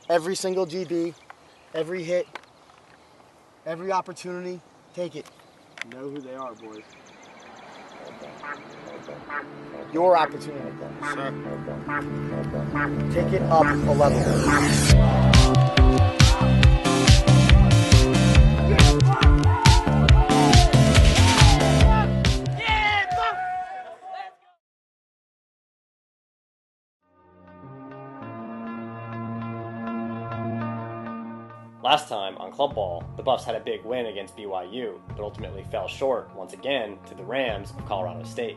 every single GB, every hit, every opportunity. Take it. You know who they are, boys. Your opportunity, then. Sir. Take it up a level. Last time, on club ball, the Buffs had a big win against BYU, but ultimately fell short, once again, to the Rams of Colorado State.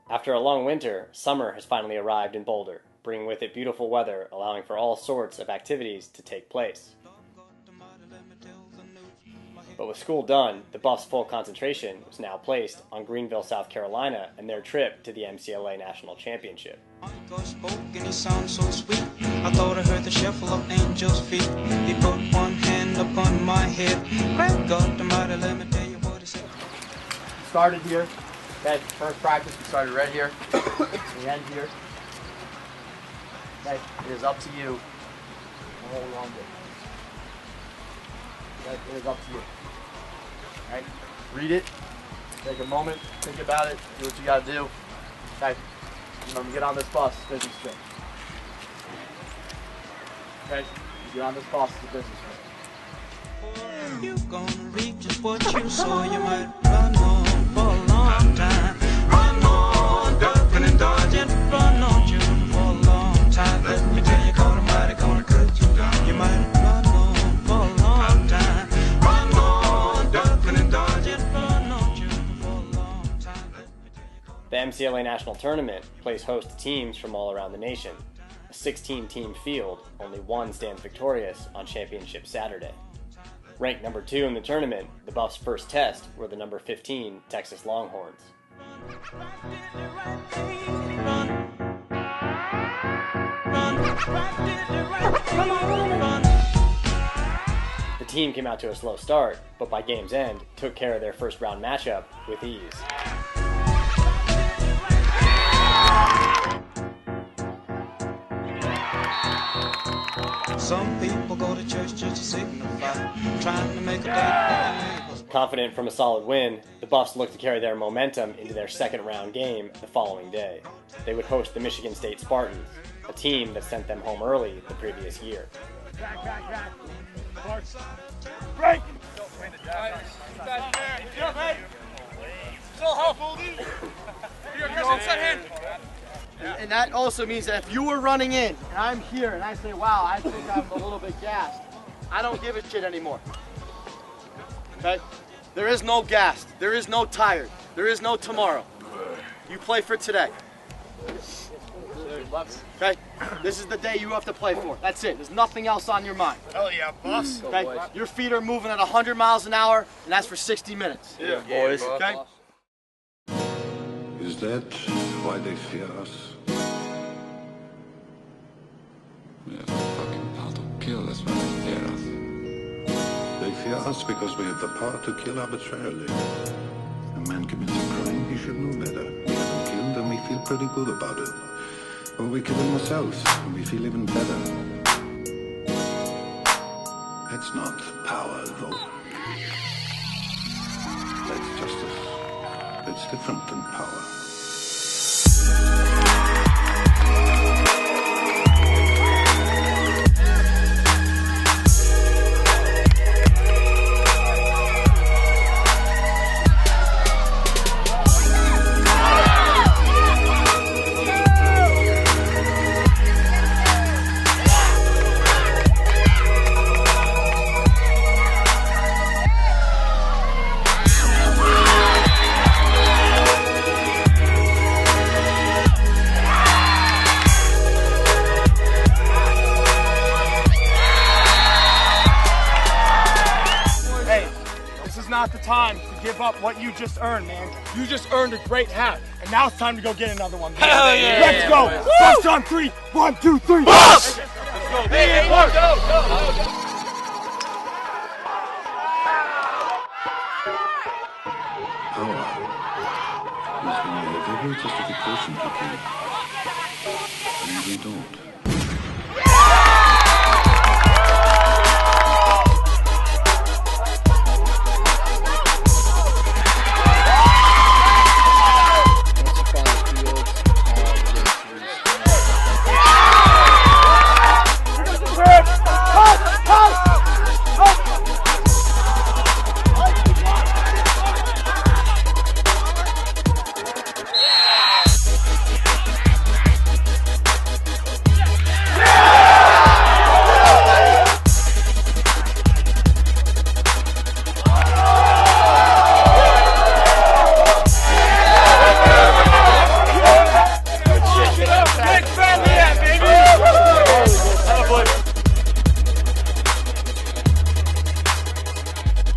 After a long winter, summer has finally arrived in Boulder, bringing with it beautiful weather, allowing for all sorts of activities to take place. But with school done, the Buffs' full concentration was now placed on Greenville, South Carolina, and their trip to the MCLA National Championship. I thought I heard the shuffle of angels' feet. He put one hand upon my head. Great God Almighty, let me tell you what he said. Started here. Okay, first practice, we started right here. We end here. Okay, it is up to you to hold on to it. Okay, it is up to you. Alright, read it, take a moment, think about it, do what you gotta do. Okay, remember, get on this bus, it's business trip. Okay, you get on this bus, it's a business trip. You gonna reap just what you sow, you might run on for a long time. Run on, ducking and dodging, run on you for a long time. Let me tell you, God Almighty gonna cut you down. You might run on for a long time. Run on, ducking and dodging, run on you for a long time. The MCLA National Tournament plays host to teams from all around the nation. A 16-team field, only one stands victorious on Championship Saturday. Ranked number 2 in the tournament, the Buffs' first test were the number 15 Texas Longhorns. The team came out to a slow start, but by game's end, took care of their first round matchup with ease. Some people go to church just to signify, trying to make a date. Confident from a solid win, the Buffs looked to carry their momentum into their second round game the following day. They would host the Michigan State Spartans, a team that sent them home early the previous year. Break! And that also means that if you were running in, and I'm here, and I say, wow, I think I'm a little bit gassed, I don't give a shit anymore. Okay? There is no gassed. There is no tired. There is no tomorrow. You play for today. Okay? This is the day you have to play for. That's it. There's nothing else on your mind. Hell yeah, boss. Okay? Your feet are moving at 100 miles an hour, and that's for 60 minutes. Yeah, boys. Okay? Is that why they fear us? We have the fucking power to kill, that's why they fear us. They fear us because we have the power to kill arbitrarily. A man commits a crime, he should know better. We have him killed and we feel pretty good about it. Or we kill him ourselves and we feel even better. That's not power, though. That's justice. It's different than power. time to give up what you just earned, man. You just earned a great hat, and now it's time to go get another one. Hell yeah! Let's go. First on 3. 1, 2, 3. Boss! Let's go. Hey, go. Power is when you have every justification to kill, and you don't.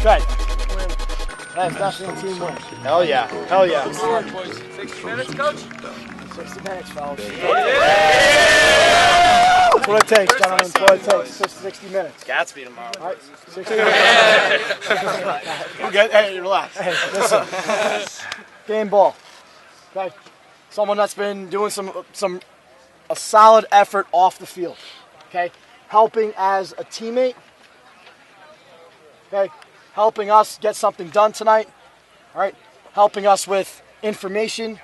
Okay. Nice, national team win. Hell yeah. Hell yeah. 60 minutes, coach? 60 minutes, fellas. That's what it takes, gentlemen. That's what it takes. 60 minutes. Gatsby tomorrow. All right. 60 minutes. We're good. Hey, relax. Hey, listen. Game ball. Okay. Someone that's been doing a solid effort off the field. Okay. Helping as a teammate. Okay. Helping us get something done tonight. All right. Helping us with information.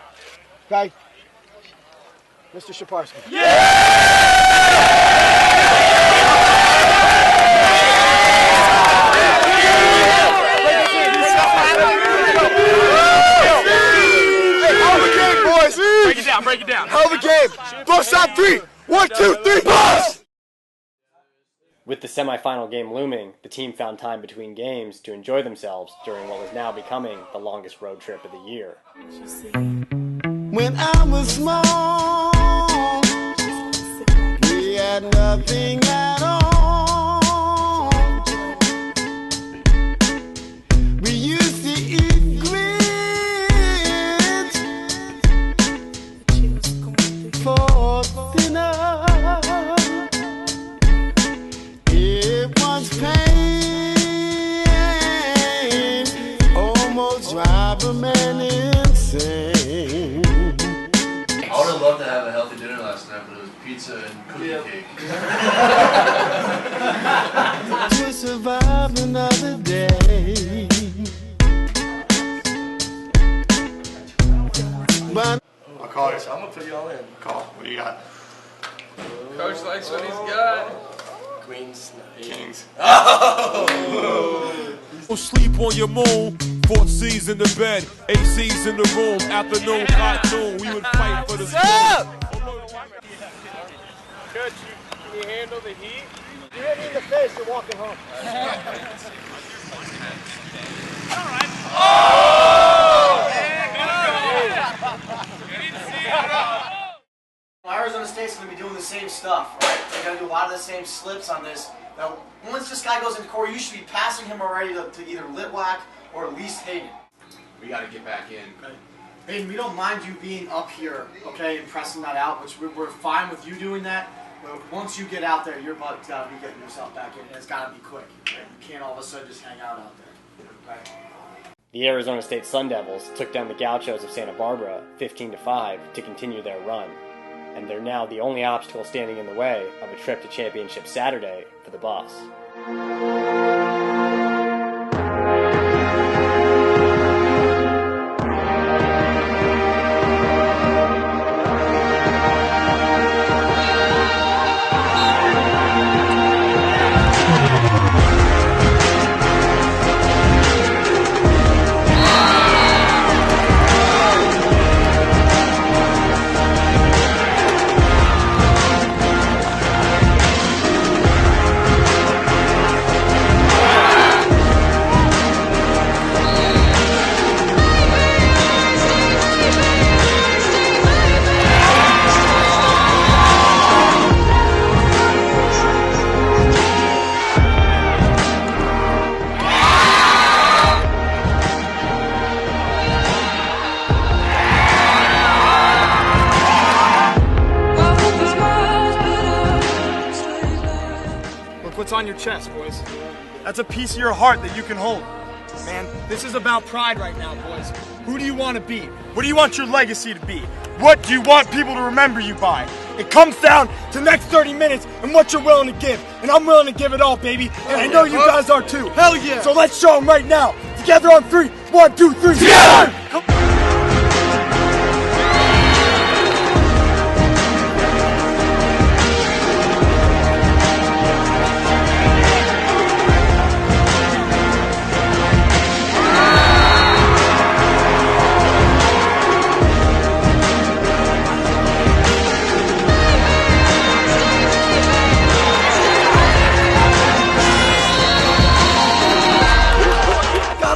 Okay. Mr. Shaparsky. Break it down. Hell of a game. Bust on 3. 1, 2, 3. Bust! With the semifinal game looming, the team found time between games to enjoy themselves during what was now becoming the longest road trip of the year. When I was small, we had nothing at all. We used to eat grits for dinner. It was pain, almost drive a man insane. I would have loved to have a healthy dinner last night, but it was pizza and cookie cake. To survive another day. But I'll call you. I'm going to put you all in. Call. What do you got? Coach likes what he's got. Queens. Kings. Sleep on your moon, 4 C's in the bed, 8 C's in the room, afternoon cartoon, we would fight for the spoon. Coach, can you handle the heat? You hit me in the face, you're walking home. Arizona State's going to be doing the same stuff, right? They're going to do a lot of the same slips on this. Now, once this guy goes into core, you should be passing him already to either Litwack or at least Hayden. We got to get back in. Okay. Hayden, we don't mind you being up here, okay, and pressing that out, which we're fine with you doing that. But once you get out there, your butt's got to be getting yourself back in, and it's got to be quick. Right? You can't all of a sudden just hang out there. Okay? The Arizona State Sun Devils took down the Gauchos of Santa Barbara 15-5 to continue their run, and they're now the only obstacle standing in the way of a trip to championship Saturday for the Buffs. on your chest, boys. That's a piece of your heart that you can hold. Man, this is about pride right now, boys. Who do you want to be? What do you want your legacy to be? What do you want people to remember you by? It comes down to the next 30 minutes and what you're willing to give. And I'm willing to give it all, baby. And I know you guys are too. Hell yeah. So let's show them right now. Together on 3. 1, 2, 3. Together! Come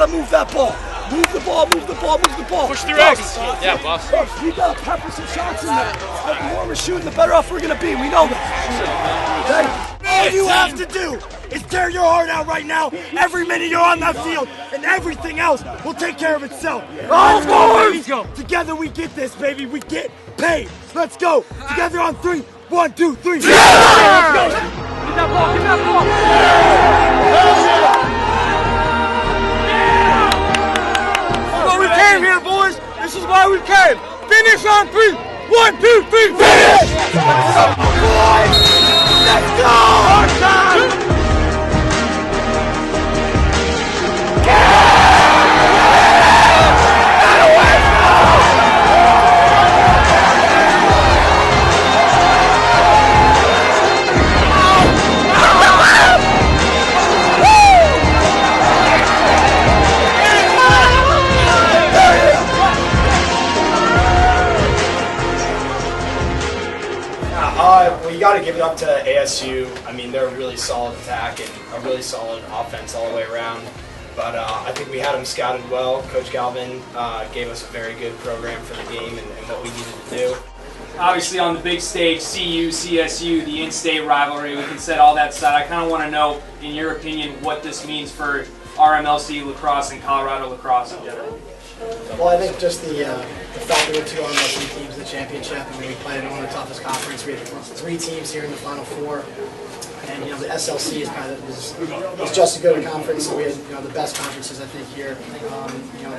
Move that ball. Move the ball, move the ball, move the ball. Push through X. Yeah, boss. We got to pepper some shots in there. The more we're shooting, the better off we're going to be. We know that. Okay? All you have to do is tear your heart out right now. Every minute you're on that field, and everything else will take care of itself. Let's go. Together we get this, baby. We get paid. Let's go. Together on 3. 1, 2, 3. Let's go. Get that ball. Get that ball. We came here, boys. This is why we came. Finish on 3. 1, 2, 3. Finish! Let's go, boys! Let's go! Hard time! You got to give it up to ASU. I mean, they're a really solid attack and a really solid offense all the way around. But I think we had them scouted well. Coach Galvin gave us a very good program for the game and what we needed to do. Obviously on the big stage, CU, CSU, the in-state rivalry, we can set all that aside. I kind of want to know, in your opinion, what this means for RMLC lacrosse and Colorado lacrosse in general. Well, I think just the fact that we're 2 RMLC teams in the championship. I mean, we played in one of the toughest conferences. We had 3 teams here in the Final Four. And, you know, the SLC is kind of was just as good a conference. So we had, you know, the best conferences, I think, here, you know,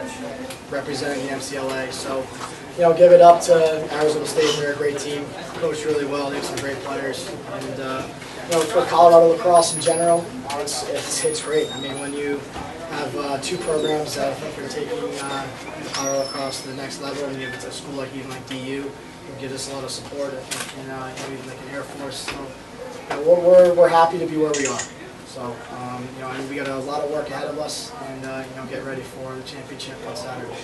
representing the MCLA. So, you know, give it up to Arizona State. They're a great team. Coached really well. They have some great players. And, you know, for Colorado lacrosse in general, it's great. I mean, when you have 2 programs that I think are taking Colorado lacrosse to the next level, and you have a school like even like DU, who gives us a lot of support, and you know, even like an Air Force. So, you know, we're happy to be where we are. So, you know, and we got a lot of work ahead of us, and you know, get ready for the championship on Saturday.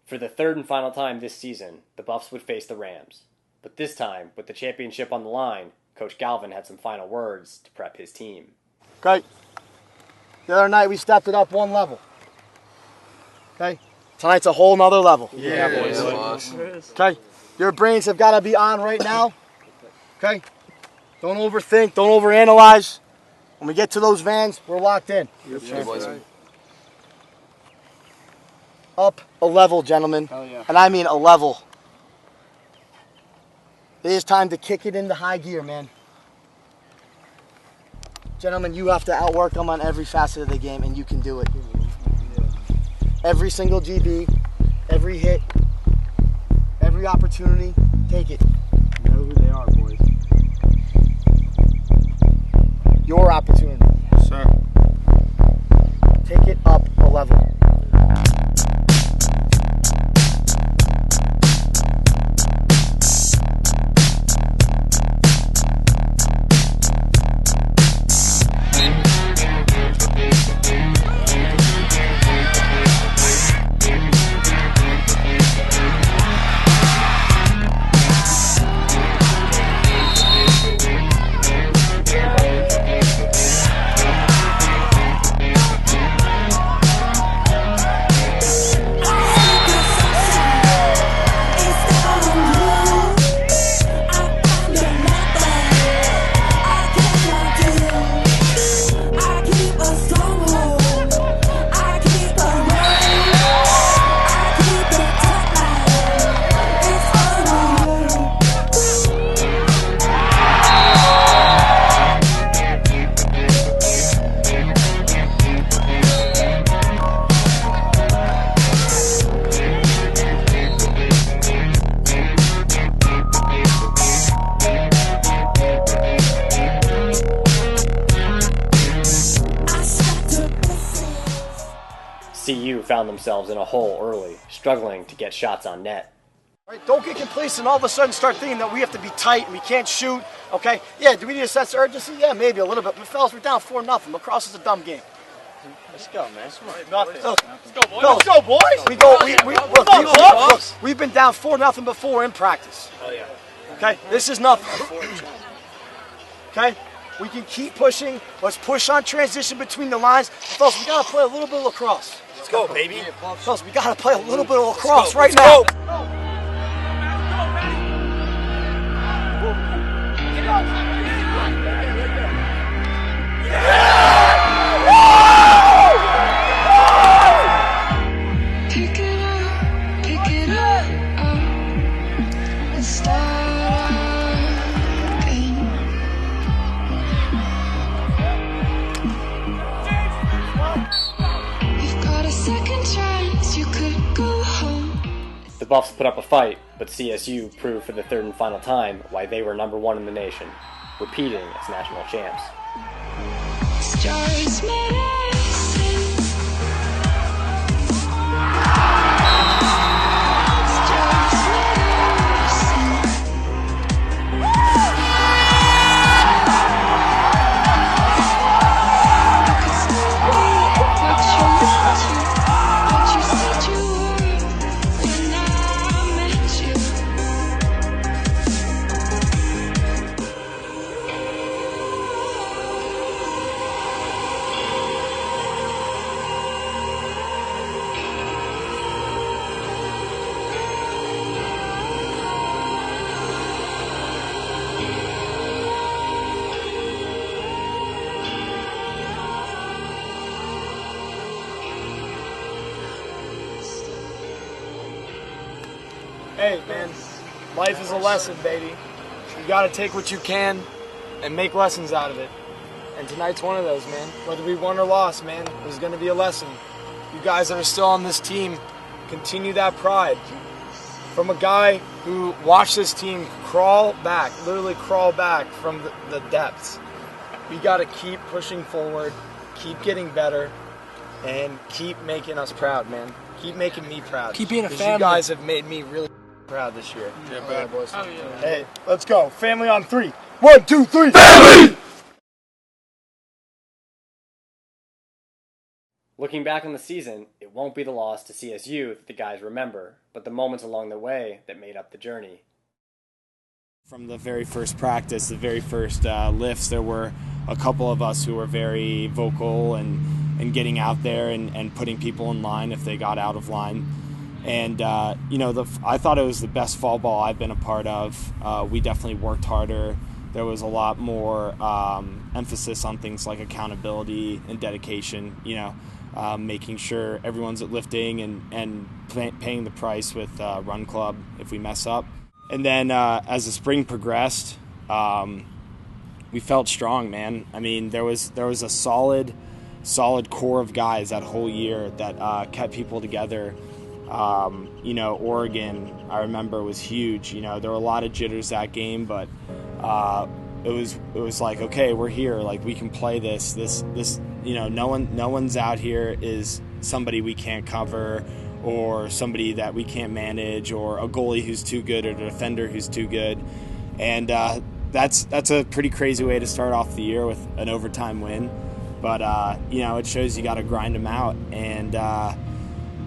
For the 3rd and final time this season, the Buffs would face the Rams. But this time, with the championship on the line, Coach Galvin had some final words to prep his team. Okay. The other night we stepped it up 1 level. Okay? Tonight's a whole nother level. Yeah, boys. Okay? Your brains have got to be on right now. Okay? Don't overthink. Don't overanalyze. When we get to those vans, we're locked in. Yeah, boys. Up a level, gentlemen. Yeah. And I mean a level. It is time to kick it into high gear, man. Gentlemen, you have to outwork them on every facet of the game, and you can do it. Every single GB, every hit, every opportunity, take it. You know who they are, boys. Your opportunity. Sir. Take it up a level. CSU found themselves in a hole early, struggling to get shots on net. Right, don't get complacent and all of a sudden start thinking that we have to be tight and we can't shoot, okay? Yeah, do we need a sense of urgency? Yeah, maybe a little bit. But fellas, we're down 4-0. Lacrosse is a dumb game. Let's go, man. Let's go, boys. Let's go, boys. Look, we've been down 4-0 before in practice. Oh, yeah. Okay, this is nothing. Okay, we can keep pushing. Let's push on transition between the lines. Fellas, we gotta play a little bit of lacrosse. Let's go, baby. Fellas, we gotta play a little bit of lacrosse right now. The Buffs put up a fight, but CSU proved for the third and final time why they were number one in the nation, repeating as national champs. Hey, man, life is a lesson, baby. You gotta take what you can and make lessons out of it. And tonight's one of those, man. Whether we won or lost, man, there's gonna be a lesson. You guys that are still on this team, continue that pride. From a guy who watched this team crawl back, literally crawl back from the depths. We gotta keep pushing forward, keep getting better, and keep making us proud, man. Keep making me proud. Keep being a 'Cause family. You guys have made me really proud this year. Yeah, boys. Oh, yeah. Hey, let's go. Family on 3. 1, 2, 3. Family! Looking back on the season, it won't be the loss to CSU that the guys remember, but the moments along the way that made up the journey. From the very first practice, the very first lifts, there were a couple of us who were very vocal and getting out there and putting people in line if they got out of line. And, I thought it was the best fall ball I've been a part of. We definitely worked harder. There was a lot more emphasis on things like accountability and dedication, making sure everyone's at lifting and paying the price with Run Club if we mess up. And then as the spring progressed, we felt strong, man. I mean, there was a solid core of guys that whole year that kept people together. Oregon, I remember, was huge. There were a lot of jitters that game, but it was like, okay, we're here. Like, we can play this. No one's out here is somebody we can't cover, or somebody that we can't manage, or a goalie who's too good, or a defender who's too good. And that's a pretty crazy way to start off the year with an overtime win. But it shows you got to grind them out. And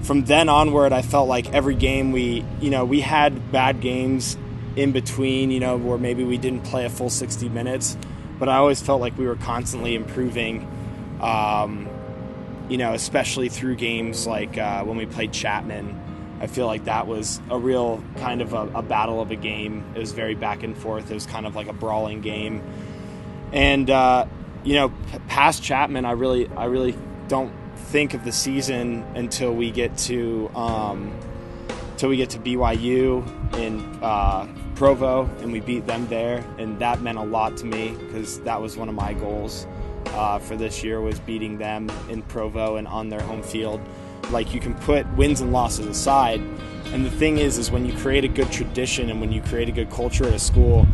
from then onward, I felt like every game we had bad games in between, where maybe we didn't play a full 60 minutes, but I always felt like we were constantly improving, especially through games like when we played Chapman. I feel like that was a real kind of a battle of a game. It was very back and forth. It was kind of like a brawling game. And, past Chapman, I really don't think of the season until we get to BYU in Provo, and we beat them there, and that meant a lot to me because that was one of my goals for this year, was beating them in Provo and on their home field. Like, you can put wins and losses aside, and the thing is when you create a good tradition and when you create a good culture at a school,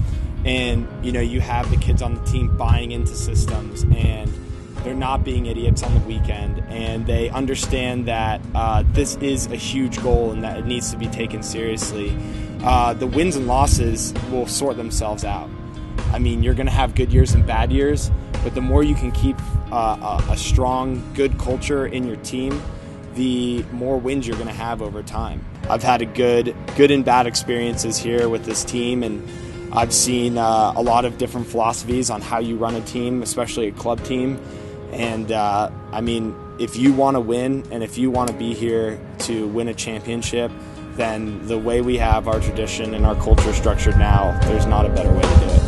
and you have the kids on the team buying into systems and They're not being idiots on the weekend, and they understand that this is a huge goal and that it needs to be taken seriously. The wins and losses will sort themselves out. I mean, you're going to have good years and bad years, but the more you can keep a strong, good culture in your team, the more wins you're going to have over time. I've had a good and bad experiences here with this team, and I've seen a lot of different philosophies on how you run a team, especially a club team. And I mean, if you want to win and if you want to be here to win a championship, then the way we have our tradition and our culture structured now, there's not a better way to do it.